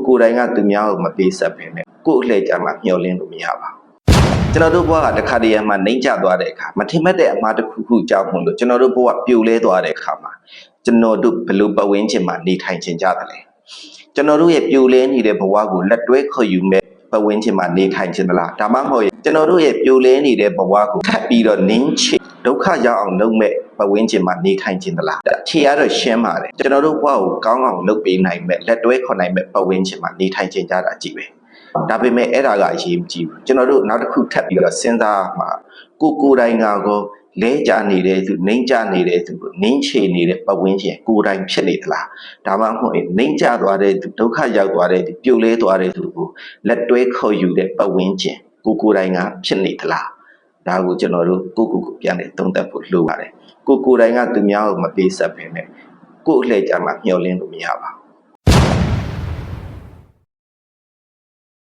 ကိုယ်တိုင်ကသူများကိုမပေးဆက်ပဲနဲ့ကိုယ့်အလှည့်ကြမှာမျှော်လင့်လို့မရပါဘူးကျွန်တော်တို့ဘဝကတစ်ခါတည်းမှနှိမ့်ကျသွားတဲ့အခါမထင်မှတ်တဲ့အမှားတစ်ခုခုကြောင့်မို့လို့ကျွန်တော်တို့ဘဝပြိုလဲသွားတဲ့အခါမှာကျွန်တော်တို့ဘယ်လိုပတ်ဝန်းကျင်မှာနေထိုင်ခြင်းကြသလဲကျွန်တော်တို့ရဲ့ပြိုလဲနေတဲ့ဘဝကိုလက်တွဲခေါ်ယူမဲ့ပတ်ဝန်းကျင်မှာနေထိုင်ခြင်းသလားဒါမှမဟုတ်ကျွန်တော်တို့ရဲ့ပြိုလဲနေတဲ့ဘဝကိုထပ်ပြီးတော့နင်းချဒုက္ခရောက်အောင်လုပ်မဲ့ပတ်ဝန်းကျင်မှာနေထိုင်ခြင်းသလားခြေရတော့ရှင်းပါတယ်ကျွန်တော်တို့ဘဝကိုကောင်းအောင်လုပ်ပေးနိုင်မဲ့လက်တွဲခေါ်နိုင်မဲ့ပတ်ဝန်းကျင်မှာနေထိုင်ခြင်းကြတာကြည့်ပဲဒါပေမဲ့အဲ့ဒါကအရေးမကြီးဘူးကျွန်တော်တို့နောက်တစ်ခုထပ်ပြီးတော့စဉ်းစားမှာကိုယ်တိုင်ကိုလဲကြနေတဲ့သူနှိမ့်ကြနေတဲ့သူနင်းချနေတဲ့ပတ်ဝန်းကျင်ကိုယ်တိုင်ဖြစ်နေသလားဒါမှမဟုတ်နှိမ့်ကြသွားတဲ့သူဒုက္ခရောက်သွားတဲ့သူပြိုလဲသွားတဲ့သူကိုလက်တွဲခေါ်ယူတဲ့ပတ်ဝန်းကျင်ကိုယ်တိုင်ကဖြစ်နေသလားဒါကိုကျွန်တော်တို့ကိုပြန်နေသုံးသပ်ဖို့လိုပါတယ်ကိုယ်တိုင်ကသူများကိုမပေးဆက်ပဲနဲ့ကိုယ့်အလှည့်ကြမှာမျှော်လင့်လို့မရပါဘူး